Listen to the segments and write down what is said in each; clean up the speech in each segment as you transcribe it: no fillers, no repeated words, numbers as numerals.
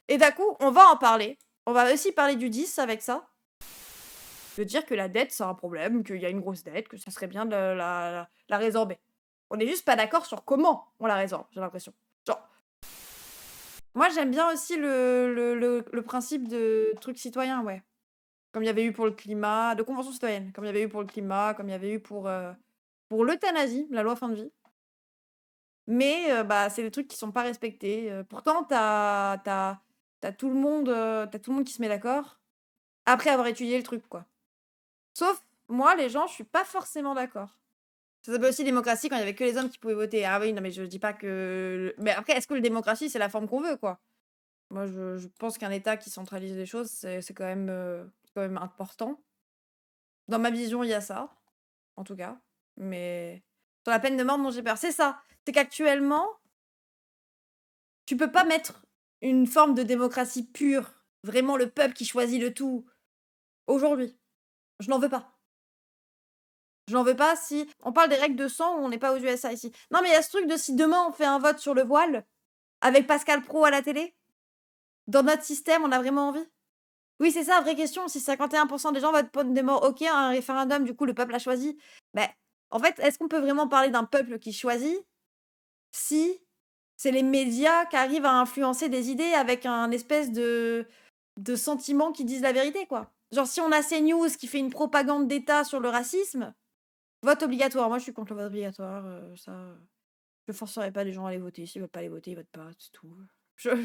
Et d'un coup, on va en parler. On va aussi parler du 10 avec ça. De dire que la dette, c'est un problème, qu'il y a une grosse dette, que ça serait bien de la résorber. On est juste pas d'accord sur comment on la résorbe, j'ai l'impression. Genre, moi j'aime bien aussi le principe de truc citoyen, ouais. Comme il y avait eu pour le climat, de convention citoyenne, comme il y avait eu pour le climat, comme il y avait eu pour l'euthanasie, la loi fin de vie. Mais bah, c'est des trucs qui sont pas respectés, pourtant tu as tout le monde qui se met d'accord, après avoir étudié le truc, quoi. Sauf, moi, les gens, je suis pas forcément d'accord. Ça s'appelle aussi démocratie quand il y avait que les hommes qui pouvaient voter. Ah oui, non, mais je dis pas que mais après, est-ce que la démocratie, c'est la forme qu'on veut, quoi? Moi, je pense qu'un État qui centralise les choses, c'est quand même important. Dans ma vision, il y a ça, en tout cas, mais sur la peine de mort, non, j'ai peur. C'est ça, c'est qu'actuellement, tu peux pas mettre une forme de démocratie pure, vraiment le peuple qui choisit le tout, aujourd'hui. Je n'en veux pas. Je n'en veux pas si on parle des règles de sang, on n'est pas aux USA ici. Non, mais il y a ce truc de si demain on fait un vote sur le voile, avec Pascal Praud à la télé, dans notre système, on a vraiment envie? Oui, c'est ça, vraie question, si 51 des gens votent peine de mort, OK, un référendum, du coup, le peuple a choisi. Beh, en fait, est-ce qu'on peut vraiment parler d'un peuple qui choisit, si c'est les médias qui arrivent à influencer des idées avec un espèce de sentiment qui disent la vérité, quoi? Genre, si on a CNews qui fait une propagande d'État sur le racisme, vote obligatoire. Moi, je suis contre le vote obligatoire, ça, je forcerai pas les gens à aller voter. S'ils veulent pas aller voter, ils votent pas, c'est tout.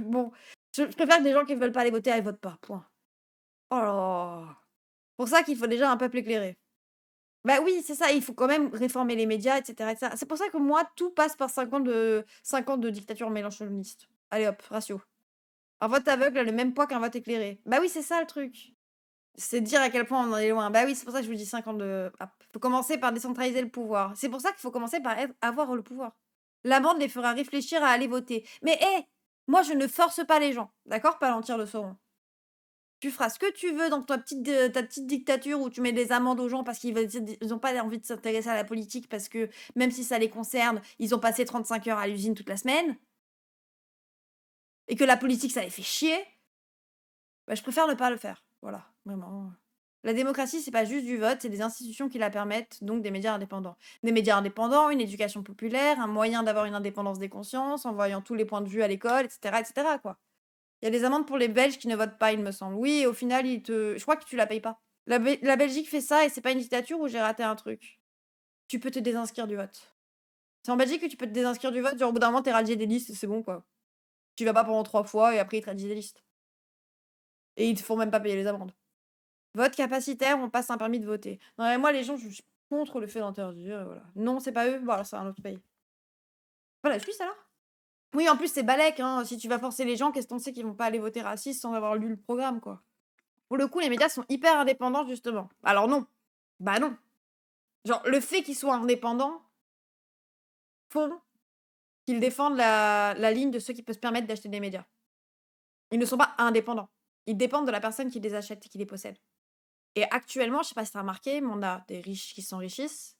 Bon, je préfère que des gens qui veulent pas aller voter, ils votent pas, point. Oh là là! Pour ça qu'il faut déjà un peuple éclairé. Bah oui, c'est ça, il faut quand même réformer les médias et cetera. C'est pour ça que moi, tout passe par 5 ans de dictature mélenchoniste. Allez hop, ratio. Un vote aveugle a le même poids qu'un vote éclairé. Bah oui, c'est ça le truc. C'est dire à quel point on en est loin. Bah oui, c'est pour ça que je vous dis 5 ans de faut commencer par décentraliser le pouvoir. C'est pour ça qu'il faut commencer par avoir le pouvoir. L'amende les fera réfléchir à aller voter. Mais hé! Moi je ne force pas les gens, d'accord? Palantir le Sauron. Tu feras ce que tu veux dans ta petite dictature où tu mets des amendes aux gens parce ils ont pas envie de s'intéresser à la politique parce que même si ça les concerne, ils ont passé 35 heures à l'usine toute la semaine et que la politique ça les fait chier. Bah, je préfère ne pas le faire. Voilà, vraiment. La démocratie, c'est pas juste du vote, c'est des institutions qui la permettent, donc des médias indépendants. Des médias indépendants, une éducation populaire, un moyen d'avoir une indépendance des consciences, en voyant tous les points de vue à l'école, et cetera, quoi. Il y a des amendes pour les Belges qui ne votent pas, il me semble. Oui, et au final, je crois que tu la payes pas. La Belgique fait ça et c'est pas une dictature où j'ai raté un truc. Tu peux te désinscrire du vote. C'est en Belgique que tu peux te désinscrire du vote, genre au bout d'un moment, t'es radié des listes, c'est bon, quoi. Tu vas pas pendant 3 fois et après ils te radient des listes. Et ils te font même pas payer les amendes. Vote capacitaire, on passe un permis de voter. Non, mais moi, les gens, je suis contre le fait d'interdire, voilà. Non, c'est pas eux, voilà, c'est un autre pays. Voilà, la Suisse alors? Oui, en plus, c'est balèque, hein. Si tu vas forcer les gens, qu'est-ce qu'on sait qu'ils vont pas aller voter raciste sans avoir lu le programme, quoi. Pour le coup, les médias sont hyper indépendants, justement. Alors non. Bah non. Genre, le fait qu'ils soient indépendants font qu'ils défendent la ligne de ceux qui peuvent se permettre d'acheter des médias. Ils ne sont pas indépendants. Ils dépendent de la personne qui les achète et qui les possède. Et actuellement, je sais pas si tu as remarqué, mais on a des riches qui s'enrichissent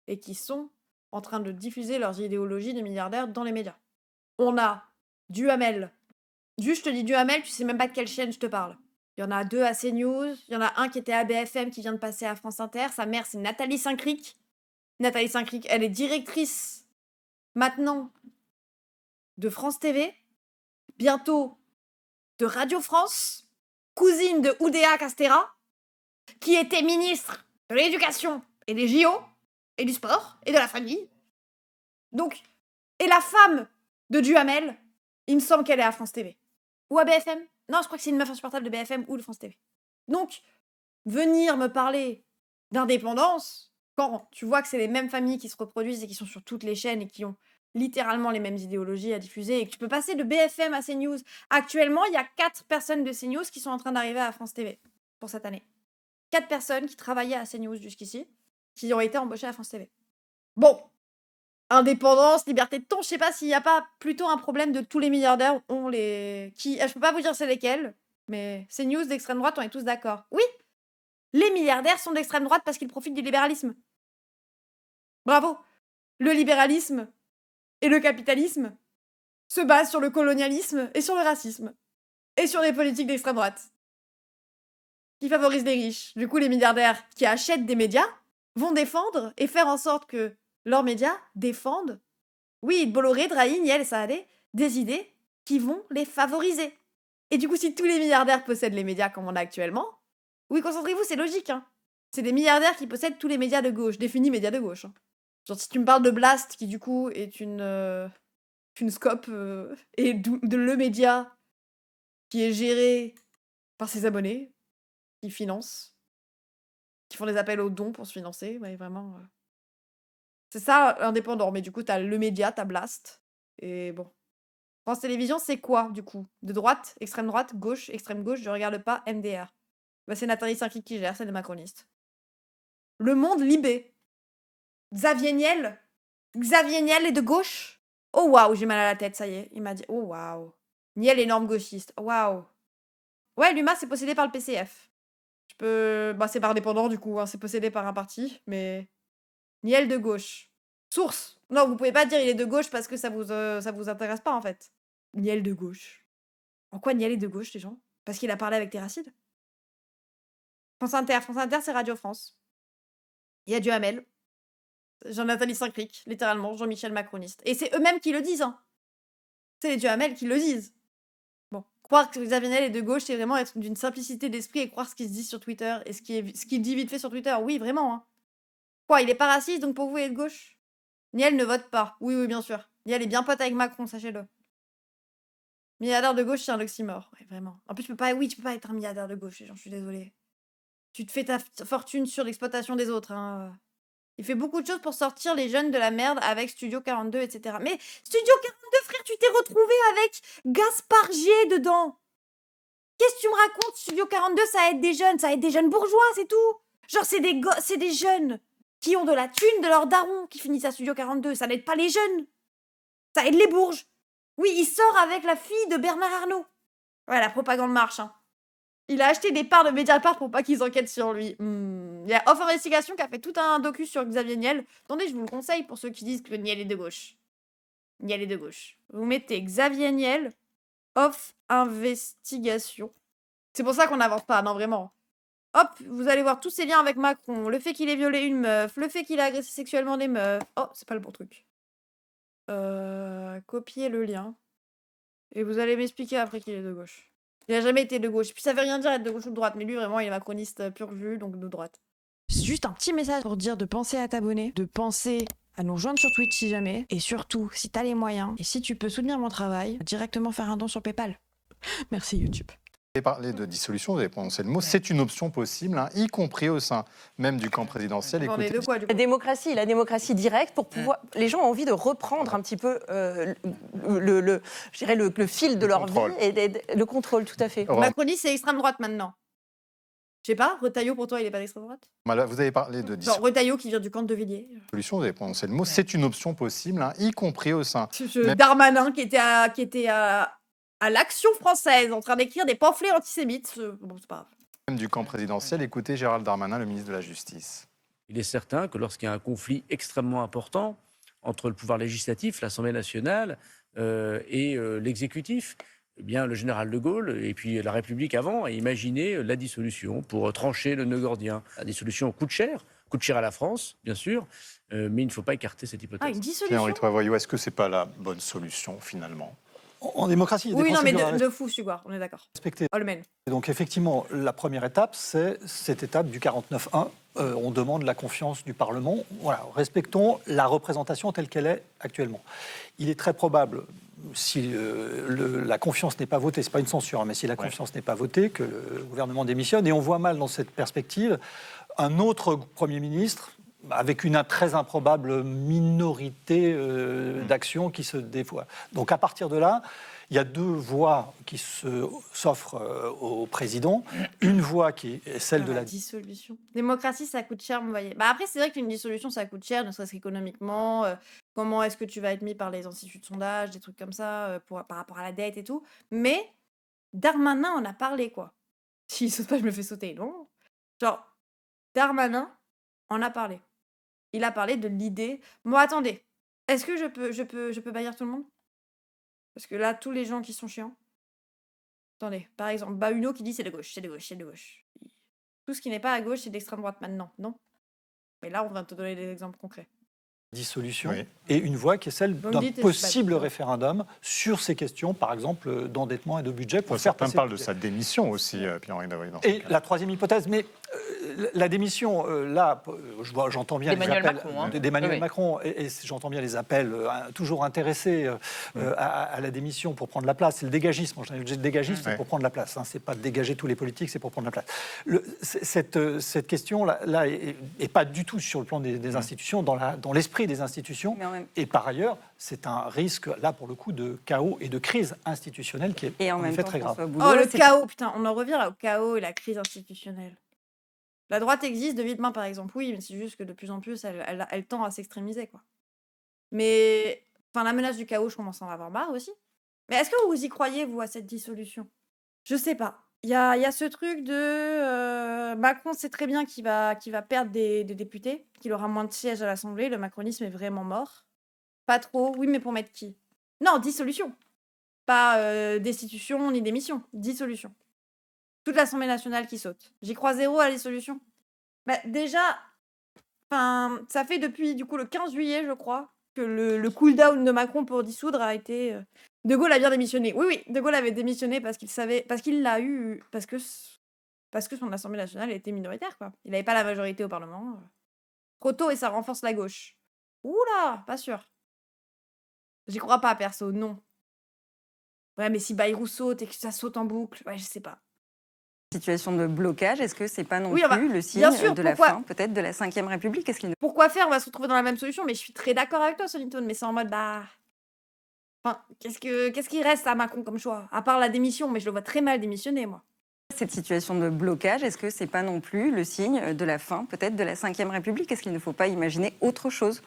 et qui sont en train de diffuser leurs idéologies de milliardaires dans les médias. On a Duhamel. Juste, je te dis Duhamel, tu sais même pas de quelle chaîne je te parle. Il y en a 2 à CNews, il y en a un qui était à BFM qui vient de passer à France Inter. Sa mère, c'est Nathalie Saint-Cric. Nathalie Saint-Cric, elle est directrice maintenant de France TV, bientôt de Radio France, cousine de Oudéa Castéra, qui était ministre de l'Éducation et des JO, et du sport, et de la famille. Donc, et la femme de Duhamel, il me semble qu'elle est à France TV. Ou à BFM. Non, je crois que c'est une meuf insupportable de BFM ou de France TV. Donc, venir me parler d'indépendance, quand tu vois que c'est les mêmes familles qui se reproduisent et qui sont sur toutes les chaînes et qui ont littéralement les mêmes idéologies à diffuser et que tu peux passer de BFM à CNews. Actuellement, il y a 4 personnes de CNews qui sont en train d'arriver à France TV pour cette année. 4 personnes qui travaillaient à CNews jusqu'ici, qui ont été embauchées à France TV. Bon, indépendance, liberté de ton, je sais pas s'il y a pas plutôt un problème de tous les milliardaires ont les je peux pas vous dire c'est lesquels, mais CNews d'extrême droite, on est tous d'accord. Oui, les milliardaires sont d'extrême droite parce qu'ils profitent du libéralisme. Bravo. Le libéralisme et le capitalisme se basent sur le colonialisme et sur le racisme. et sur les politiques d'extrême droite qui favorisent les riches. Du coup, les milliardaires qui achètent des médias vont défendre et faire en sorte que leurs médias défendent, oui, Bolloré, Drahi, Niel, Saadé, des idées qui vont les favoriser. Et du coup, si tous les milliardaires possèdent les médias comme on a actuellement, oui, concentrez-vous, c'est logique, hein. C'est des milliardaires qui possèdent tous les médias de gauche, définis médias de gauche, hein. Genre, si tu me parles de Blast, qui du coup est une scope, et de le média qui est géré par ses abonnés, qui financent, qui font des appels aux dons pour se financer, ouais, vraiment. C'est ça, indépendant. Mais du coup, t'as le média, t'as Blast. Et bon. France Télévisions, c'est quoi, du coup? De droite, extrême droite, gauche, extrême gauche, je regarde pas, MDR. Bah, c'est Nathalie Saint-Cric qui gère, c'est des macronistes. Le Monde, Libé. Xavier Niel. Xavier Niel est de gauche. Oh waouh, j'ai mal à la tête, ça y est. Il m'a dit, oh waouh. Niel, énorme gauchiste. Waouh. Ouais, l'UMA, c'est possédé par le PCF. Je peux. Bah, c'est par indépendant, du coup, hein, c'est possédé par un parti, mais. Niel de gauche. Source. Non, vous pouvez pas dire il est de gauche parce que ça vous intéresse pas, en fait. Niel de gauche. En quoi Niel est de gauche, les gens? Parce qu'il a parlé avec Terracide? France Inter. France Inter, c'est Radio France. Il y a Duhamel. Jean-Nathalie Saint-Cric, littéralement, Jean-Michel Macroniste. Et c'est eux-mêmes qui le disent, hein. C'est les Duhamel qui le disent. Bon, croire que Xavier Niel est de gauche, c'est vraiment être d'une simplicité d'esprit et croire ce qu'il se dit sur Twitter et ce qu'il dit vite fait sur Twitter. Oui, vraiment, hein. Quoi, il est pas raciste, donc pour vous, il est de gauche? Niel ne vote pas. Oui, oui, bien sûr. Niel est bien pote avec Macron, sachez-le. Milliardaire de gauche, c'est un oxymore. Ouais, vraiment. En plus, tu peux pas être un milliardaire de gauche, les gens, je suis désolée. Tu te fais ta fortune sur l'exploitation des autres, hein. Il fait beaucoup de choses pour sortir les jeunes de la merde avec Studio 42, etc. Mais Studio 42, frère, tu t'es retrouvé avec Gaspard Gier dedans. Qu'est-ce que tu me racontes? Studio 42, ça aide des jeunes bourgeois, c'est tout. Genre, c'est des jeunes qui ont de la thune de leur daron qui finissent à Studio 42. Ça n'aide pas les jeunes. Ça aide les bourges. Oui, il sort avec la fille de Bernard Arnault. Ouais, la propagande marche, hein. Il a acheté des parts de Mediapart pour pas qu'ils enquêtent sur lui. Il y a Off Investigation qui a fait tout un docu sur Xavier Niel. Attendez, je vous le conseille pour ceux qui disent que Niel est de gauche. Niel est de gauche. Vous mettez Xavier Niel, Off Investigation. C'est pour ça qu'on n'avance pas, non, vraiment. Hop, vous allez voir tous ces liens avec Macron. Le fait qu'il ait violé une meuf, le fait qu'il a agressé sexuellement des meufs. Oh, c'est pas le bon truc. Copier le lien. Et vous allez m'expliquer après qu'il est de gauche. Il a jamais été de gauche. Puis ça veut rien dire être de gauche ou de droite, mais lui vraiment il est macroniste pur jus, donc de droite. C'est juste un petit message pour dire de penser à t'abonner, de penser à nous rejoindre sur Twitch si jamais, et surtout, si t'as les moyens, et si tu peux soutenir mon travail, directement faire un don sur PayPal. Merci YouTube. Vous avez parlé de dissolution, vous avez prononcé le mot, c'est une option possible, hein, y compris au sein même du camp présidentiel. Attendez, Écoutez, de quoi, du coup? La démocratie directe pour pouvoir. Les gens ont envie de reprendre un petit peu je dirais le fil de leur contrôle. vie et le contrôle, tout à fait. Macronie, c'est extrême droite maintenant. Je sais pas, Retailleau pour toi, il est pas d'extrême droite? Voilà, vous avez parlé de Genre dissolution, Retailleau qui vient du camp de Villiers. vous avez prononcé le mot, c'est une option possible, hein, y compris au sein même Darmanin qui était à l'Action française en train d'écrire des pamphlets antisémites. Bon, c'est pas grave. du camp présidentiel. Écoutez Gérald Darmanin, le ministre de la Justice. Il est certain que lorsqu'il y a un conflit extrêmement important entre le pouvoir législatif, l'Assemblée nationale, et l'exécutif, eh bien, le général de Gaulle et puis la République avant a imaginé la dissolution pour trancher le nœud gordien. La dissolution coûte cher à la France, bien sûr, mais il ne faut pas écarter cette hypothèse. Ah, une dissolution? Pierre-Henri Troyes-Voyou, est-ce que c'est pas la bonne solution finalement? En démocratie, il y a des Oui, non, mais procédures à de fou, Sugoire, on est d'accord. respecter. Holmen. Et donc effectivement, la première étape, c'est cette étape du 49.1. On demande la confiance du Parlement. Voilà, respectons la représentation telle qu'elle est actuellement. Il est très probable, si la confiance n'est pas votée, c'est pas une censure, hein, mais si la confiance n'est pas votée, que le gouvernement démissionne. Et on voit mal dans cette perspective un autre Premier ministre avec une très improbable minorité d'actions qui se dévoient. Donc à partir de là, il y a deux voies qui s'offrent au président. Une voie qui est celle de la dissolution. Démocratie, ça coûte cher, vous voyez. Bah après, c'est vrai qu'une dissolution, ça coûte cher, ne serait-ce qu'économiquement. Comment est-ce que tu vas être mis par les instituts de sondage, des trucs comme ça, par rapport à la dette et tout. Mais Darmanin en a parlé, quoi. S'il saute pas, je me fais sauter, non? Genre, Darmanin en a parlé. Il a parlé de l'idée. Bon, attendez. Est-ce que je peux bannir tout le monde? Parce que là, tous les gens qui sont chiants. Attendez, par exemple, Bahuno qui dit c'est de gauche, c'est de gauche, c'est de gauche. Tout ce qui n'est pas à gauche, c'est d'extrême droite maintenant, non? Mais là, on va te donner des exemples concrets. Dissolution, Oui. et une voix qui est celle Vous me d'un dites, possible je sais pas. référendum sur ces questions, par exemple, d'endettement et de budget. Pour faire Certains passer parlent le de budget. sa démission aussi, Pierre-Henri Davril, dans ce Et cas. la troisième hypothèse, mais la démission, là, j'entends bien les D'Emmanuel appels Macron, hein. d'Emmanuel Oui, oui. Macron, et j'entends bien les appels toujours intéressés à la démission pour prendre la place. C'est le dégagisme. En général, le dégagisme, c'est pour prendre la place. Hein. C'est pas de dégager tous les politiques, c'est pour prendre la place. Cette question-là est pas du tout sur le plan des institutions, dans l'esprit des institutions. Mais en même- Et par ailleurs, c'est un risque, là, pour le coup, de chaos et de crise institutionnelle qui est Et en en même effet temps, très grave. François Boulot, Oh, le c'est- chaos, putain, on en revient là, au chaos et la crise institutionnelle. La droite existe de vive main, par exemple, oui, mais c'est juste que de plus en plus, elle tend à s'extrémiser, quoi. Mais, enfin, la menace du chaos, je commence à en avoir marre aussi. Mais est-ce que vous y croyez, vous, à cette dissolution? Je sais pas. Il y a ce truc de Macron sait très bien qu'il va perdre des députés, qu'il aura moins de sièges à l'Assemblée, le macronisme est vraiment mort. Pas trop, oui, mais pour mettre qui? Non, dissolution. Pas destitution ni démission, dissolution. Toute l'Assemblée nationale qui saute. J'y crois zéro à la dissolution. Bah, déjà, ça fait depuis du coup le 15 juillet, je crois, que le cool-down de Macron pour dissoudre a été. De Gaulle a bien démissionné. Oui, De Gaulle avait démissionné parce qu'il savait, parce qu'il l'a eu, parce que son Assemblée nationale était minoritaire, quoi. Il n'avait pas la majorité au Parlement. Trop tôt et ça renforce la gauche. Oula, pas sûr. J'y crois pas, perso, non. Ouais, mais si Bayrou saute et que ça saute en boucle, ouais, je sais pas. Situation de blocage, est-ce que c'est pas non Oui, plus bah, le signe bien sûr, de la pourquoi fin, peut-être, de la Ve République? Est-ce qu'il ne Pourquoi faire? On va se retrouver dans la même solution, mais je suis très d'accord avec toi, Solitone, mais c'est en mode, bah... Enfin, qu'est-ce qui reste à Macron comme choix? À part la démission, mais je le vois très mal démissionner, moi. Cette situation de blocage, est-ce que c'est pas non plus le signe de la fin, peut-être, de la Ve République? Est-ce qu'il ne faut pas imaginer autre chose?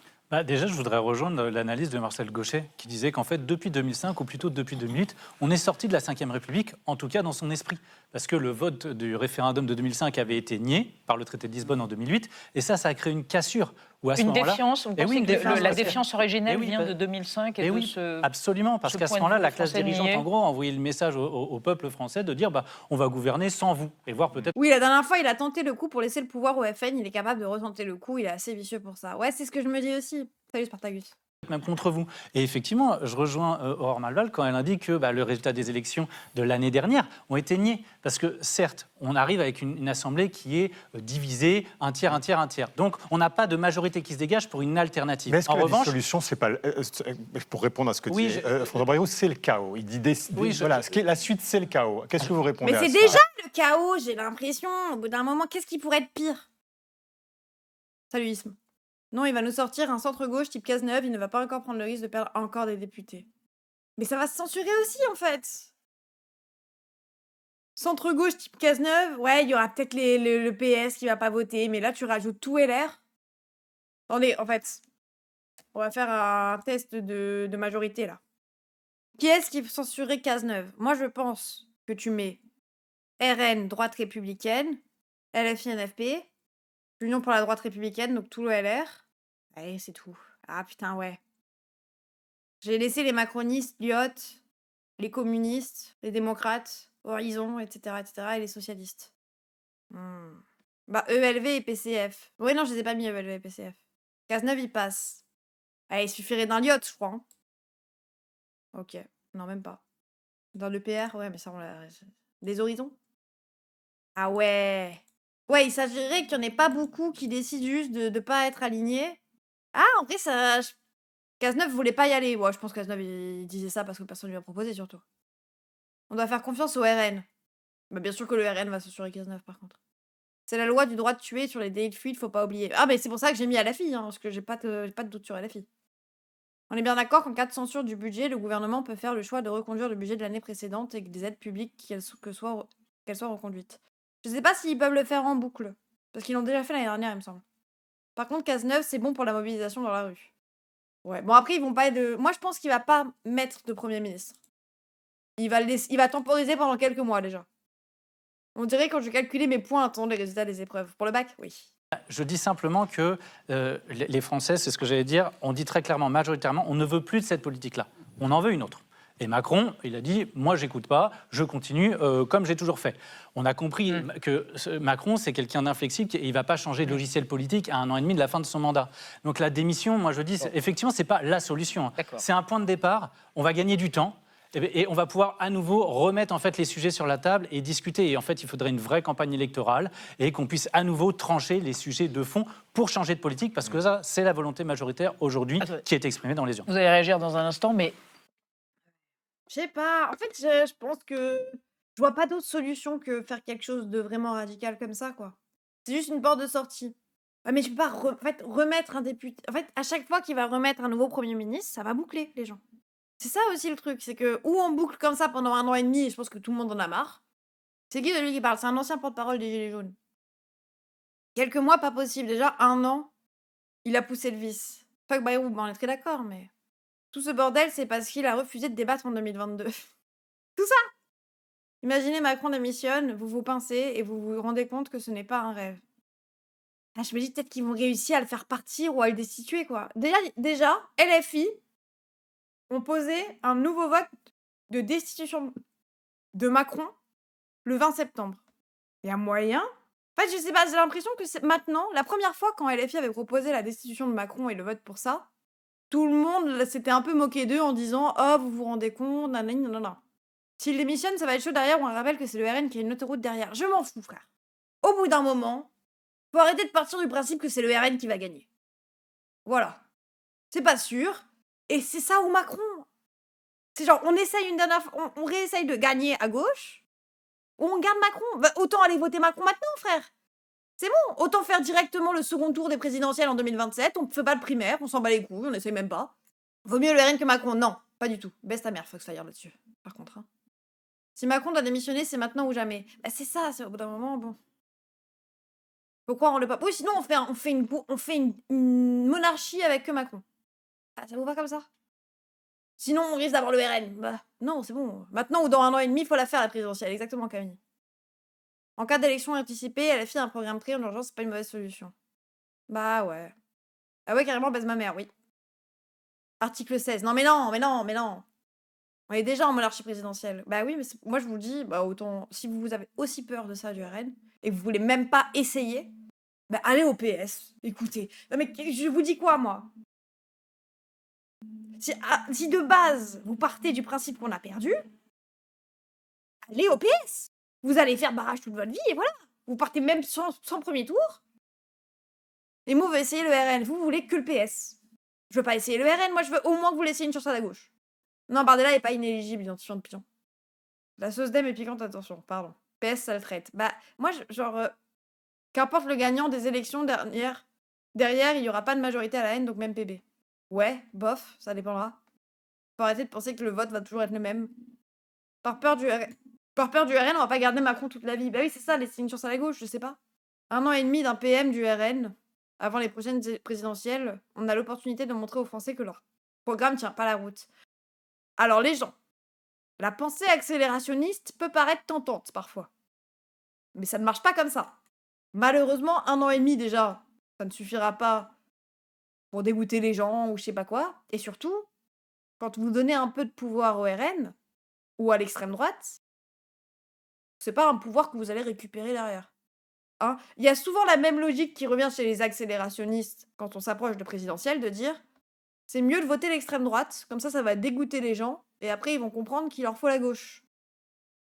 Déjà, je voudrais rejoindre l'analyse de Marcel Gauchet, qui disait qu'en fait, depuis 2005, ou plutôt depuis 2008, on est sorti de la Ve République, en tout cas dans son esprit. Parce que le vote du référendum de 2005 avait été nié par le traité de Lisbonne en 2008, et ça a créé une cassure. Où à ce Une moment-là, défiance, vous Eh oui, pensez une que défiance, la parce que- défiance originelle Eh oui, vient bah- de 2005 et Eh de oui, ce... absolument, parce ce qu'à ce point de moment-là, vue la classe français dirigeante, nié. en gros, a envoyé le message au peuple français de dire on va gouverner sans vous, et voir peut-être Oui, la dernière fois, il a tenté le coup pour laisser le pouvoir au FN, il est capable de retenter le coup, il est assez vicieux pour ça. Ouais, c'est ce que je me dis aussi. Salut Spartacus. même contre vous. Et effectivement, je rejoins Aurore Malval quand elle indique que le résultat des élections de l'année dernière ont été niés. Parce que certes, on arrive avec une assemblée qui est divisée, un tiers, un tiers, un tiers. Donc on n'a pas de majorité qui se dégage pour une alternative. Mais est-ce que En la revanche, dissolution, c'est pas... pour répondre à ce que Oui, dit François Bayrou, c'est le chaos. Il dit Oui, voilà, la suite, c'est le chaos. Qu'est-ce que vous répondez Mais à c'est ça? déjà le chaos, j'ai l'impression. Au bout d'un moment, qu'est-ce qui pourrait être pire? Salut Isme. Non, il va nous sortir un centre-gauche type Cazeneuve, il ne va pas encore prendre le risque de perdre encore des députés. Mais ça va se censurer aussi, en fait. Centre-gauche type Cazeneuve, ouais, il y aura peut-être le PS qui va pas voter, mais là, tu rajoutes tout LR. Attendez, en fait, on va faire un test de majorité, là. Qui est-ce qui censurerait Cazeneuve? Moi, je pense que tu mets RN, droite républicaine, LFI, NFP, l'Union pour la droite républicaine, donc tout le LR. Allez, c'est tout. Ah putain, ouais. J'ai laissé les macronistes, Lyot, les communistes, les démocrates, Horizon, etc., et les socialistes. Bah, ELV et PCF. Ouais, non, je les ai pas mis, ELV et PCF. Cazeneuve, il passe. Allez, il suffirait d'un Lyot, je crois. Hein. Ok. Non, même pas. Dans le PR, ouais, mais ça, on l'a... Des horizons? Ah ouais. Ouais, il s'agirait qu'il n'y en ait pas beaucoup qui décident juste de ne pas être alignés. Ah, en vrai, ça... Cazeneuve voulait pas y aller. Ouais, je pense que Cazeneuve, il disait ça parce que personne lui a proposé, surtout. On doit faire confiance au RN. Bah, bien sûr que le RN va censurer Cazeneuve, par contre. C'est la loi du droit de tuer sur les délits de fuite, faut pas oublier. Ah, mais c'est pour ça que j'ai mis à la fille, hein, parce que j'ai pas de doute sur la fille. On est bien d'accord qu'en cas de censure du budget, le gouvernement peut faire le choix de reconduire le budget de l'année précédente et que des aides publiques, qu'elles soient reconduites. Je sais pas s'ils peuvent le faire en boucle, parce qu'ils l'ont déjà fait l'année dernière, il me semble. Par contre, Cazeneuve, c'est bon pour la mobilisation dans la rue. Ouais, bon après, ils vont pas être... Moi, je pense qu'il va pas mettre de Premier ministre. Il va temporiser pendant quelques mois, déjà. On dirait quand je calculais mes points, attendre les résultats des épreuves. Pour le bac, oui. je dis simplement que les Français, c'est ce que j'allais dire, on dit très clairement, majoritairement, on ne veut plus de cette politique-là. On en veut une autre. Et Macron, il a dit, moi, j'écoute pas, je continue comme j'ai toujours fait. On a compris que Macron, c'est quelqu'un d'inflexible et il va pas changer de logiciel politique à 1 an et demi de la fin de son mandat. Donc la démission, moi, je dis, effectivement, c'est pas la solution. D'accord. C'est un point de départ. On va gagner du temps. Et on va pouvoir à nouveau remettre en fait les sujets sur la table et discuter. Et en fait, il faudrait une vraie campagne électorale et qu'on puisse à nouveau trancher les sujets de fond pour changer de politique, parce que ça, c'est la volonté majoritaire aujourd'hui qui est exprimée dans les urnes. Vous allez réagir dans un instant, mais Je sais pas. En fait, je pense que je vois pas d'autre solution que faire quelque chose de vraiment radical comme ça, quoi. C'est juste une porte de sortie. Ouais, mais je peux pas en fait, remettre un député. En fait, à chaque fois qu'il va remettre un nouveau Premier ministre, ça va boucler les gens. C'est ça aussi le truc, c'est que ou on boucle comme ça pendant 1 an et demi, et je pense que tout le monde en a marre. C'est qui de lui qui parle? C'est un ancien porte-parole des Gilets jaunes. Quelques mois, pas possible. Déjà, 1 an, il a poussé le vice. Fuck Bayrou, on est très d'accord, mais tout ce bordel, c'est parce qu'il a refusé de débattre en 2022. Tout ça! Imaginez Macron démissionne, vous vous pincez et vous vous rendez compte que ce n'est pas un rêve. Ah, je me dis peut-être qu'ils vont réussir à le faire partir ou à le destituer, quoi. Déjà, LFI ont posé un nouveau vote de destitution de Macron le 20 septembre. Il y a moyen. En fait, je sais pas, j'ai l'impression que c'est maintenant, la première fois quand LFI avait proposé la destitution de Macron et le vote pour ça, tout le monde s'était un peu moqué d'eux en disant « Oh, vous vous rendez compte, nanani, nanana. » S'il démissionne, ça va être chaud derrière, on rappelle que c'est le RN qui a une autoroute derrière. Je m'en fous, frère. Au bout d'un moment, faut arrêter de partir du principe que c'est le RN qui va gagner. Voilà. C'est pas sûr. Et c'est ça ou Macron. C'est genre, on essaye une dernière fois, on réessaye de gagner à gauche, ou on garde Macron. Bah, autant aller voter Macron maintenant, frère. C'est bon, autant faire directement le second tour des présidentielles en 2027, on fait pas le primaire, on s'en bat les couilles, on essaye même pas. Vaut mieux le RN que Macron. Non, pas du tout. Baisse ta mère, Foxfire, là-dessus. Par contre, hein. Si Macron doit démissionner, c'est maintenant ou jamais. Bah c'est ça, c'est au bout d'un moment, bon. Faut croire en le pape. Oui, sinon on fait une monarchie avec que Macron. Ah, ça vous va comme ça? Sinon, on risque d'avoir le RN. Bah, non, c'est bon. Maintenant ou dans 1 an et demi, il faut la faire, la présidentielle. Exactement, Camille. En cas d'élection anticipée, LFI a un programme pris en urgence, c'est pas une mauvaise solution. Bah ouais. Ah ouais, carrément, baise ma mère, oui. Article 16. Non, mais non, mais non, mais non. On est déjà en monarchie présidentielle. Bah oui, mais moi, je vous le dis, bah autant, si vous avez aussi peur de ça, du RN, et que vous voulez même pas essayer, bah allez au PS. Écoutez. Non, mais je vous dis quoi, moi? Si de base, vous partez du principe qu'on a perdu, allez au PS. Vous allez faire barrage toute votre vie et voilà. Vous partez même sans premier tour. Et moi, on veut essayer le RN. Vous voulez que le PS. Je veux pas essayer le RN. Moi, je veux au moins que vous laissiez une chance à la gauche. Non, Bardella est pas inéligible, identifiant de pigeon. La sauce d'Em est piquante, attention, pardon. PS, ça le traite. Bah, moi, qu'importe le gagnant des élections derrière, il y aura pas de majorité à la haine, donc même PB. Ouais, bof, ça dépendra. Faut arrêter de penser que le vote va toujours être le même. Par peur du RN, on va pas garder Macron toute la vie. Bah oui, c'est ça, laisser une chance à la gauche, je sais pas. 1 an et demi d'un PM du RN, avant les prochaines présidentielles, on a l'opportunité de montrer aux Français que leur programme tient pas la route. Alors les gens, la pensée accélérationniste peut paraître tentante parfois. Mais ça ne marche pas comme ça. Malheureusement, 1 an et demi déjà, ça ne suffira pas pour dégoûter les gens ou je sais pas quoi. Et surtout, quand vous donnez un peu de pouvoir au RN ou à l'extrême droite, c'est pas un pouvoir que vous allez récupérer derrière. Hein, il y a souvent la même logique qui revient chez les accélérationnistes quand on s'approche de présidentielle, de dire c'est mieux de voter l'extrême droite, comme ça va dégoûter les gens, et après ils vont comprendre qu'il leur faut la gauche.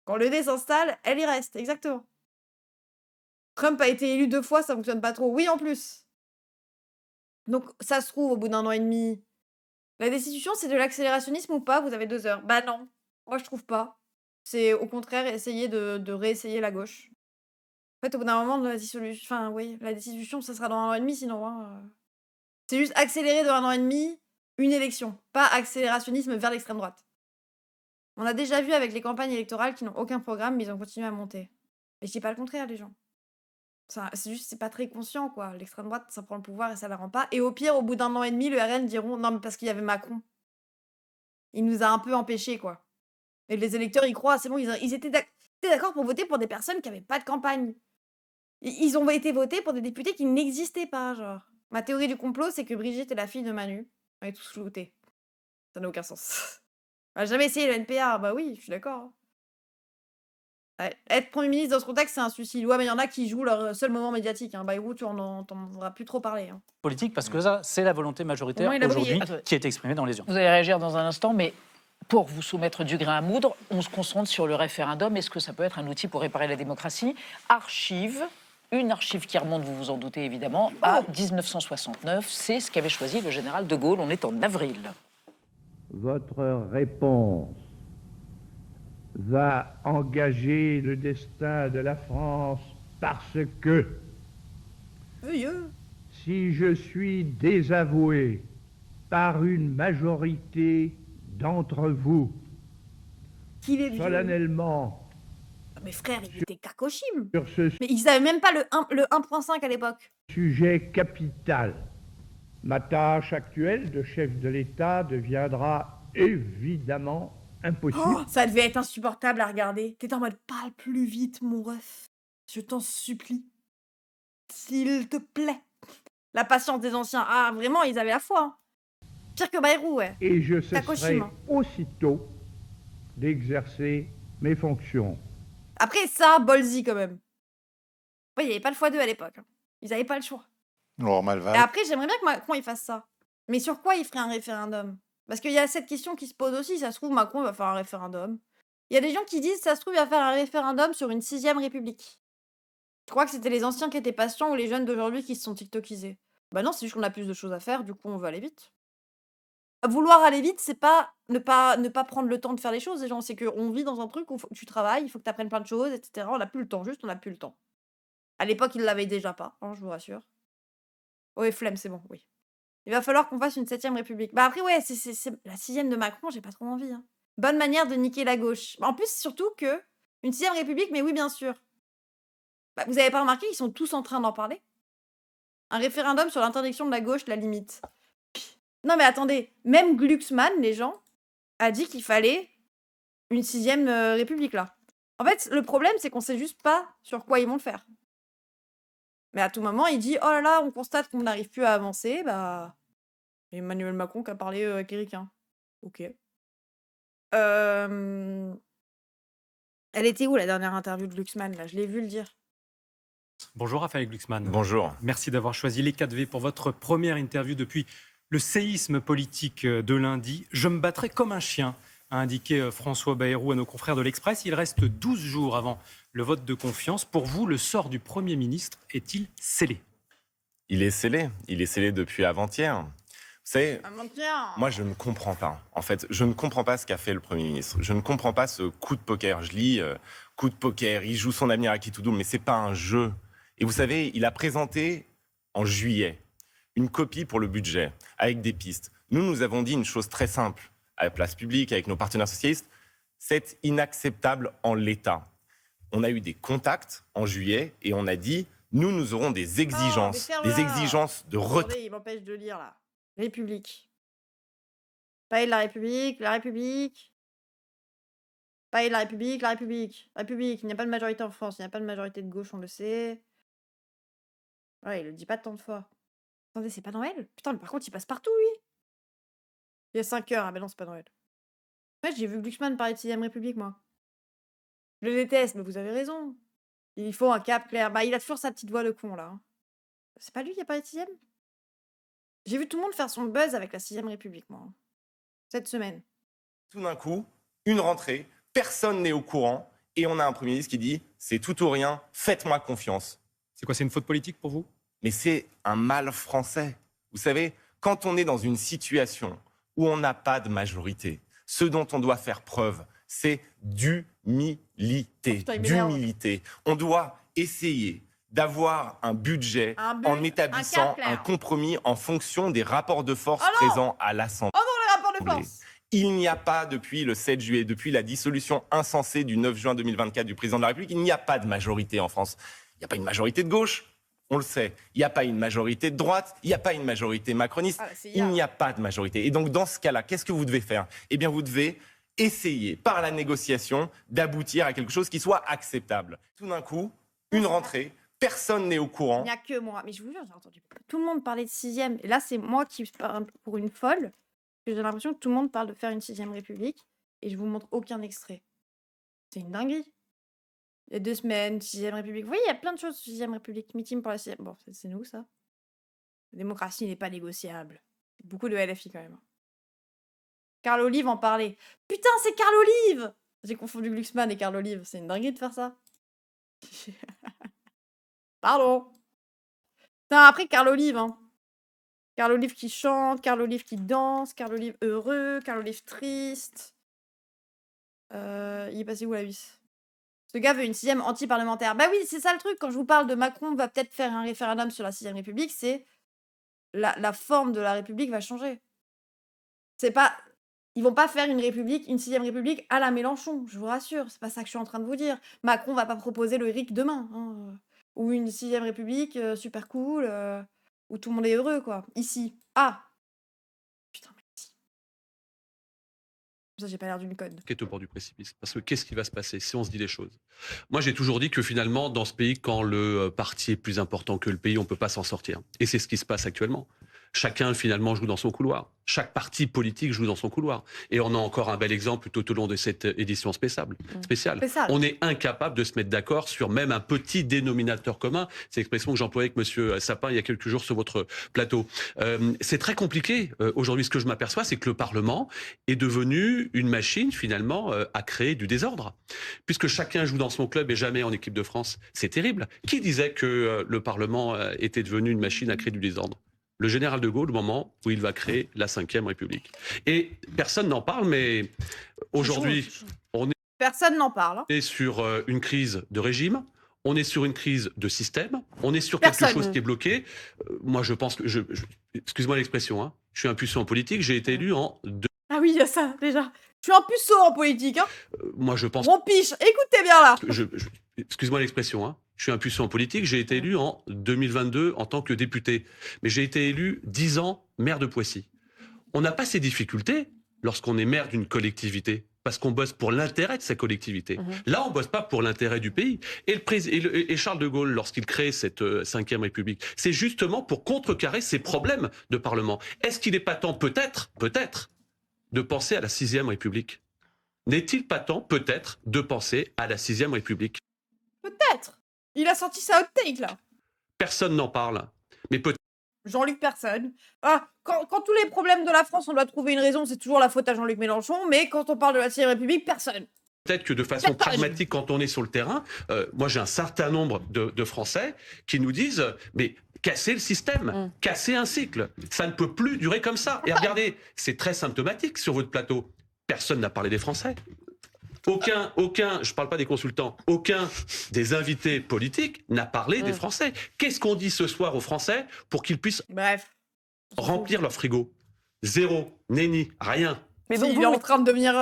Quand le dé s'installe, elle y reste, exactement. Trump a été élu 2 fois, ça fonctionne pas trop. Oui, en plus. Donc ça se trouve, au bout d'1 an et demi, la destitution, c'est de l'accélérationnisme ou pas? Vous avez 2 heures. Bah non, moi je trouve pas. C'est au contraire essayer de réessayer la gauche. En fait, au bout d'un moment, la dissolution... Enfin, oui, la destitution, ça sera dans 1 an et demi, sinon. Hein. C'est juste accélérer de 1 an et demi une élection, pas accélérationnisme vers l'extrême droite. On a déjà vu avec les campagnes électorales qui n'ont aucun programme, mais ils ont continué à monter. Mais je dis pas le contraire, les gens. C'est juste, c'est pas très conscient, quoi. L'extrême droite, ça prend le pouvoir et ça la rend pas. Et au pire, au bout d'1 an et demi, le RN diront non, mais parce qu'il y avait Macron. Il nous a un peu empêchés, quoi. Et les électeurs y croient, c'est bon, ils étaient d'accord pour voter pour des personnes qui avaient pas de campagne. Ils ont été votés pour des députés qui n'existaient pas, genre. Ma théorie du complot, c'est que Brigitte est la fille de Manu. On est tous floutés. Ça n'a aucun sens. On a jamais essayé le NPA. Bah oui, je suis d'accord. Hein. Ouais. Être Premier ministre dans ce contexte, c'est un suicide. Ouais, mais il y en a qui jouent leur seul moment médiatique. Hein. Bayrou, tu en entendras plus trop parler. Hein. Politique, parce que ça, c'est la volonté majoritaire Au moins, il a brillé. aujourd'hui qui est exprimée dans les urnes. Vous allez réagir dans un instant, mais pour vous soumettre du grain à moudre, on se concentre sur le référendum. Est-ce que ça peut être un outil pour réparer la démocratie? Une archive qui remonte, vous vous en doutez évidemment, à 1969. C'est ce qu'avait choisi le général de Gaulle. On est en avril. Votre réponse va engager le destin de la France parce que si je suis désavoué par une majorité d'entre vous, Qu'il est vieux. solennellement Ah, mais frère, il était cacochime. sur ce Mais ils savaient même pas le 1.5 à l'époque. sujet capital, ma tâche actuelle de chef de l'État deviendra évidemment impossible. Oh, ça devait être insupportable à regarder. T'étais en mode parle plus vite, mon ref. Je t'en supplie. S'il te plaît. La patience des anciens. Ah, vraiment, ils avaient la foi. Hein. Pire que Bayrou, ouais. Et je cesserai Kagoshima. aussitôt d'exercer mes fonctions. Après ça, Bolzi quand même. Ouais, il n'y avait pas le x2 à l'époque. Hein. Ils n'avaient pas le choix. Laurent Et Malval. après, j'aimerais bien que Macron il fasse ça. Mais sur quoi il ferait un référendum? Parce qu'il y a cette question qui se pose aussi. Ça se trouve, Macron va faire un référendum. Il y a des gens qui disent, ça se trouve, il va faire un référendum sur une 6ème République. Je crois que c'était les anciens qui étaient patients ou les jeunes d'aujourd'hui qui se sont tiktokisés. Bah non, c'est juste qu'on a plus de choses à faire, du coup on veut aller vite. Vouloir aller vite, c'est pas ne pas prendre le temps de faire les choses, les gens. C'est qu'on vit dans un truc où faut que tu travailles, il faut que tu apprennes plein de choses, etc. On n'a plus le temps, juste on n'a plus le temps. À l'époque, ils l'avaient déjà pas, hein, je vous rassure. Oui, flemme, c'est bon, oui. Il va falloir qu'on fasse une 7ème République. Bah après, ouais, c'est la 6ème de Macron, j'ai pas trop envie. Hein. Bonne manière de niquer la gauche. En plus, surtout que une 6ème République, mais oui, bien sûr. Bah, vous avez pas remarqué, ils sont tous en train d'en parler? Un référendum sur l'interdiction de la gauche, la limite. Non mais attendez, même Glucksmann, les gens, a dit qu'il fallait une 6ème République, là. En fait, le problème, c'est qu'on sait juste pas sur quoi ils vont le faire. Mais à tout moment, il dit « Oh là là, on constate qu'on n'arrive plus à avancer. » Bah, Emmanuel Macron qui a parlé avec Eric. Hein. Ok. Elle était où, la dernière interview de Glucksmann, là? Je l'ai vu le dire. Bonjour Raphaël Glucksmann. Bonjour. Merci d'avoir choisi les 4V pour votre première interview depuis le séisme politique de lundi. Je me battrai comme un chien, a indiqué François Bayrou à nos confrères de l'Express. Il reste 12 jours avant le vote de confiance. Pour vous, le sort du Premier ministre est-il scellé? Il est scellé. Il est scellé depuis avant-hier. Vous savez, Avant-hier. moi, je ne comprends pas. En fait, je ne comprends pas ce qu'a fait le Premier ministre. Je ne comprends pas ce coup de poker. Je lis coup de poker, il joue son avenir à qui tout double, mais ce n'est pas un jeu. Et vous savez, il a présenté en juillet une copie pour le budget avec des pistes. Nous avons dit une chose très simple à la place publique, avec nos partenaires socialistes, c'est inacceptable en l'état. On a eu des contacts en juillet et on a dit, nous aurons des exigences, des exigences de retrait. Attendez, il m'empêche de lire, là. République. Pas de la République, la République. Pas de la République, la République. République, il n'y a pas de majorité en France, il n'y a pas de majorité de gauche, on le sait. Ouais, il le dit pas tant de fois. Attendez, c'est pas Noël? Putain, mais par contre, il passe partout, lui. Il y a 5 heures, ah ben non, c'est pas Noël. Ouais, j'ai vu Glucksmann parler de 6ème République, moi. Je le déteste, mais vous avez raison. Il faut un cap clair. Bah, il a toujours sa petite voix de con, là. Hein. C'est pas lui qui a parlé de 6ème? J'ai vu tout le monde faire son buzz avec la 6ème République, moi. Cette semaine. Tout d'un coup, une rentrée, personne n'est au courant et on a un Premier ministre qui dit, c'est tout ou rien, faites-moi confiance. C'est quoi, c'est une faute politique pour vous? Mais c'est un mal français. Vous savez, quand on est dans une situation où on n'a pas de majorité, ce dont on doit faire preuve, c'est d'humilité. Putain, il m'énerve. D'humilité. On doit essayer d'avoir un budget en établissant un compromis en fonction des rapports de force présents à l'Assemblée. Oh non, le rapport de force! Il n'y a pas, depuis le 7 juillet, depuis la dissolution insensée du 9 juin 2024 du président de la République, il n'y a pas de majorité en France. Il n'y a pas une majorité de gauche, on le sait. Il n'y a pas une majorité de droite, il n'y a pas une majorité macroniste. Il n'y a pas de majorité. Et donc, dans ce cas-là, qu'est-ce que vous devez faire? Eh bien, vous devez essayer, par la négociation, d'aboutir à quelque chose qui soit acceptable. Tout d'un coup, une rentrée, personne n'est au courant. Il n'y a que moi. Mais je vous jure, j'ai entendu tout le monde parler de 6ème. Et là, c'est moi qui parle pour une folle. J'ai l'impression que tout le monde parle de faire une 6ème République. et je vous montre aucun extrait. C'est une dinguerie. Il y a 2 semaines, 6ème République. Vous voyez, il y a plein de choses, 6ème République, meeting pour la 6ème. Bon, c'est nous, ça. La démocratie n'est pas négociable. Beaucoup de LFI, quand même. Carl Olive en parlait. Putain, c'est Carl Olive! J'ai confondu Glucksmann et Carl Olive. C'est une dinguerie de faire ça. Pardon. Putain, après, Carl Olive, hein. Carl Olive qui chante, Carl Olive qui danse, Carl Olive heureux, Carl Olive triste. Il est passé où, la vis? Ce gars veut une 6ème anti-parlementaire. Bah oui, c'est ça le truc. Quand je vous parle de Macron va peut-être faire un référendum sur la 6ème République, c'est la forme de la République va changer. C'est pas... Ils vont pas faire une République, une 6ème République à la Mélenchon, je vous rassure. C'est pas ça que je suis en train de vous dire. Macron va pas proposer le RIC demain. Hein. Ou une 6ème République super cool, où tout le monde est heureux, quoi. Ici. Ah! Putain, merci. Ça, j'ai pas l'air d'une conne. Qui est au bord du précipice. Parce que qu'est-ce qui va se passer si on se dit les choses? Moi, j'ai toujours dit que finalement, dans ce pays, quand le parti est plus important que le pays, on ne peut pas s'en sortir. Et c'est ce qui se passe actuellement. Chacun, finalement, joue dans son couloir. Chaque parti politique joue dans son couloir. Et on a encore un bel exemple tout au long de cette édition spéciale. On est incapable de se mettre d'accord sur même un petit dénominateur commun. C'est l'expression que j'employais avec M. Sapin il y a quelques jours sur votre plateau. C'est très compliqué. Aujourd'hui, ce que je m'aperçois, c'est que le Parlement est devenu une machine, finalement, à créer du désordre. Puisque chacun joue dans son club et jamais en équipe de France. C'est terrible. Qui disait que le Parlement était devenu une machine à créer du désordre? Le général de Gaulle, au moment où il va créer la 5e République. Et personne n'en parle, mais aujourd'hui, personne n'en parle. On est sur une crise de régime, on est sur une crise de système, on est sur quelque chose qui est bloqué. Moi, je pense que... excuse-moi l'expression, hein, je suis un puceau en politique, j'ai été élu en... Ah oui, il y a ça, déjà. Je suis un puceau en politique, hein. Moi, je pense... Mon piche, écoutez bien là. Excuse-moi l'expression, hein. Je suis un puceau en politique, j'ai été élu en 2022 en tant que député. Mais j'ai été élu 10 ans maire de Poissy. On n'a pas ces difficultés lorsqu'on est maire d'une collectivité, parce qu'on bosse pour l'intérêt de sa collectivité. Là, on bosse pas pour l'intérêt du pays. Et Charles de Gaulle, lorsqu'il crée cette 5e République, c'est justement pour contrecarrer ces problèmes de Parlement. Est-ce qu'il n'est pas temps, peut-être, de penser à la 6e République? N'est-il pas temps, peut-être, de penser à la 6e République? Peut-être. Il a sorti sa hot take, là. Personne n'en parle. Mais peut-être... Jean-Luc personne. Ah, quand tous les problèmes de la France, on doit trouver une raison, c'est toujours la faute à Jean-Luc Mélenchon, mais quand on parle de la 6ème République, personne. Peut-être que de façon pragmatique, quand on est sur le terrain, moi j'ai un certain nombre de Français qui nous disent mais casser le système, casser un cycle, ça ne peut plus durer comme ça. Et regardez, c'est très symptomatique sur votre plateau. Personne n'a parlé des Français. Aucun, je ne parle pas des consultants, aucun des invités politiques n'a parlé des Français. Qu'est-ce qu'on dit ce soir aux Français pour qu'ils puissent remplir leur frigo? Zéro, nenni, rien. Mais donc il est en train de devenir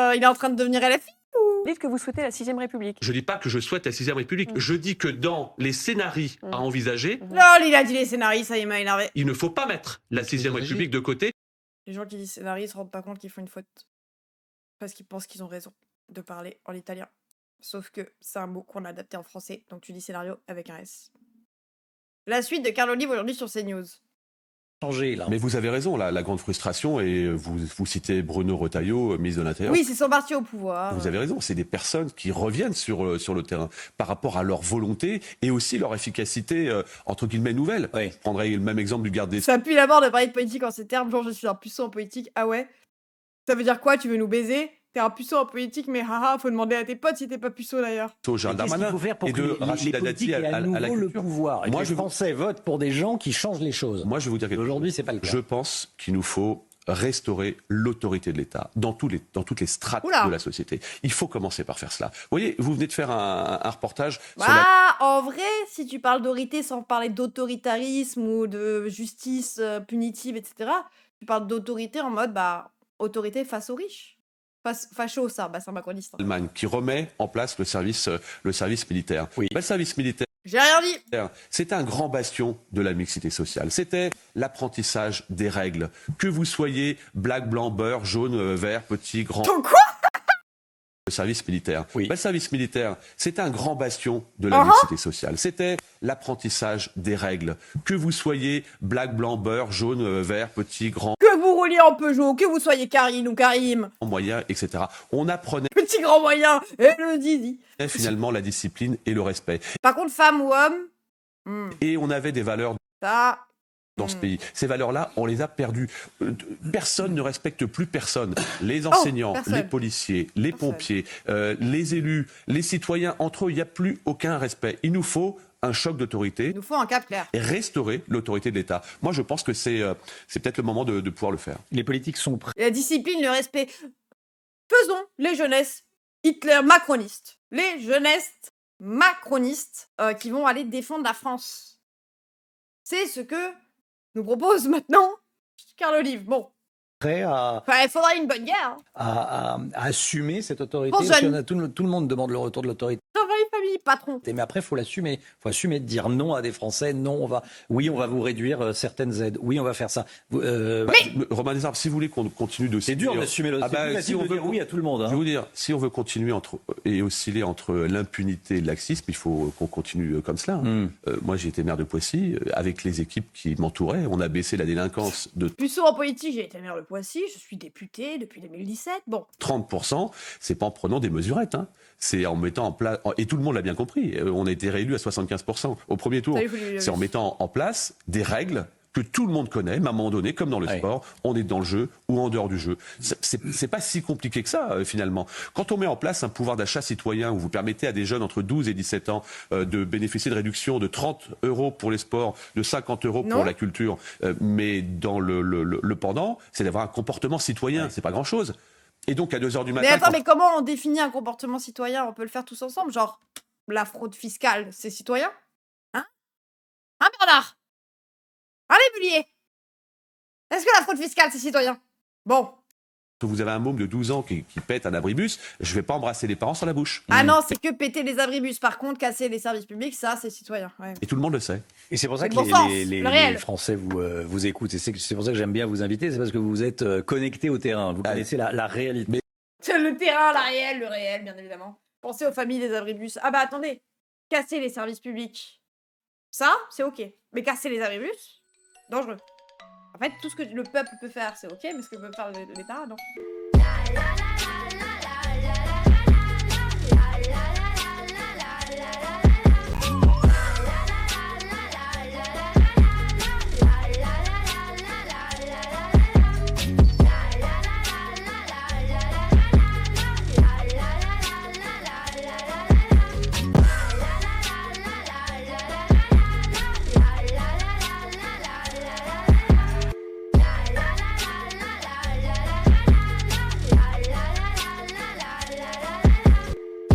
LFI ou... Dites que vous souhaitez la 6ème République. Je ne dis pas que je souhaite la 6ème République. Je dis que dans les scénarios à envisager... Lol, il a dit les scénarios, ça y m'a énervé. Il ne faut pas mettre la 6ème République de côté. Les gens qui disent scénario ne se rendent pas compte qu'ils font une faute. Parce qu'ils pensent qu'ils ont raison de parler en italien. Sauf que c'est un mot qu'on a adapté en français, donc tu dis scénario avec un S. La suite de Carl Olive aujourd'hui sur CNews. Là. Mais vous avez raison, la grande frustration, et vous citez Bruno Retailleau, ministre de l'Intérieur. Oui, c'est son parti au pouvoir. Vous avez raison, c'est des personnes qui reviennent sur le terrain par rapport à leur volonté et aussi leur efficacité, entre guillemets, nouvelle. Je prendrai le même exemple du garde des Sceaux. Ça pue la mort de parler de politique en ces termes, genre je suis un puceau en politique, ah ouais? Ça veut dire quoi? Tu veux nous baiser? T'es un puceau en politique, mais haha, faut demander à tes potes si t'es pas puceau d'ailleurs. Gérald Darmanin et de Rachida Dati à la le culture. pouvoir. Et moi, les Français votent pour des gens qui changent les choses. Moi, je vais vous dire quelque chose. Aujourd'hui, c'est pas le cas. Je pense qu'il nous faut restaurer l'autorité de l'État dans toutes les strates de la société. Il faut commencer par faire cela. Vous voyez, vous venez de faire un reportage sur en vrai, si tu parles d'autorité sans parler d'autoritarisme ou de justice punitive, etc., tu parles d'autorité en mode, autorité face aux riches. Facho, ça, c'est un macroniste. Allemagne, qui remet en place le service militaire. Oui. Le service militaire. J'ai rien dit. C'était un grand bastion de la mixité sociale. C'était l'apprentissage des règles. Que vous soyez black, blanc, beurre, jaune, vert, petit, grand. Quoi? Le service militaire. Oui. Le service militaire, c'était un grand bastion de la mixité sociale. C'était l'apprentissage des règles. Que vous soyez black, blanc, beurre, jaune, vert, petit, grand. Que vous rouliez en Peugeot, que vous soyez Karine ou Karim. Moyen, etc. On apprenait Petit grand moyen, et le zizi. finalement la discipline et le respect. Par contre, femme ou homme, Et on avait des valeurs ça... dans ce pays. Ces valeurs-là, on les a perdues. Personne ne respecte plus personne. Les enseignants, personne. les policiers, les pompiers, les élus, les citoyens, entre eux, il n'y a plus aucun respect. Il nous faut un choc d'autorité. Il nous faut un cap clair. Et restaurer l'autorité de l'État. Moi, je pense que c'est peut-être le moment de pouvoir le faire. Les politiques sont prêts. La discipline, le respect. Faisons les jeunesses Hitler macronistes. Les jeunesses macronistes qui vont aller défendre la France. C'est ce que nous propose maintenant Carl Olive. Bon. Prêts à, Enfin, il faudra une bonne guerre. Hein. à assumer cette autorité. Bon, Parce qu'il y jeune. en a tout le monde demande le retour de l'autorité. Travail, famille, patron. Mais après, il faut l'assumer. Il faut assumer de dire non à des Français. Non, on va vous réduire certaines aides. Oui, on va faire ça. Romain Desarmes, si vous voulez qu'on continue de... C'est dur d'assumer le. Ah bah, c'est plus facile de dire oui à tout le monde. Je Hein. vais vous dire, si on veut continuer et osciller entre l'impunité et le laxisme, il faut qu'on continue comme cela. Hein. Moi, j'ai été maire de Poissy, avec les équipes qui m'entouraient, on a baissé la délinquance de Plus souvent en politique, j'ai été maire de Poissy, je suis députée depuis 2017. Bon. 30%, c'est pas en prenant des mesurettes, hein. C'est en mettant en place, et tout le monde l'a bien compris, on a été réélu à 75% au premier tour. C'est en mettant en place des règles que tout le monde connaît, mais à un moment donné, comme dans le sport, on est dans le jeu ou en dehors du jeu. C'est pas si compliqué que ça, finalement. Quand on met en place un pouvoir d'achat citoyen où vous permettez à des jeunes entre 12 et 17 ans de bénéficier de réductions de 30 € pour les sports, de 50 € pour la culture, mais dans le pendant, c'est d'avoir un comportement citoyen. C'est pas grand-chose. Et donc, à 2h du matin... Mais attends, mais comment on définit un comportement citoyen? On peut le faire tous ensemble? Genre, la fraude fiscale, c'est citoyen? Hein Bernard? Allez, Bullier! Est-ce que la fraude fiscale, c'est citoyen? Bon. Vous avez un môme de 12 ans qui pète un abribus, je vais pas embrasser les parents sur la bouche. Ah non, c'est que péter les abribus. Par contre, casser les services publics, ça, c'est citoyen. Ouais. Et tout le monde le sait. Et c'est pour ça C'est que le bon sens, le les réel. Français vous écoutent. Et c'est pour ça que j'aime bien vous inviter. C'est parce que vous êtes connectés au terrain. Vous connaissez la réalité. C'est le terrain, le réel, bien évidemment. Pensez aux familles des abribus. Ah bah attendez, casser les services publics, ça, c'est ok. Mais casser les abribus, dangereux. En fait, tout ce que le peuple peut faire, c'est ok, mais ce que peut faire l'État, non.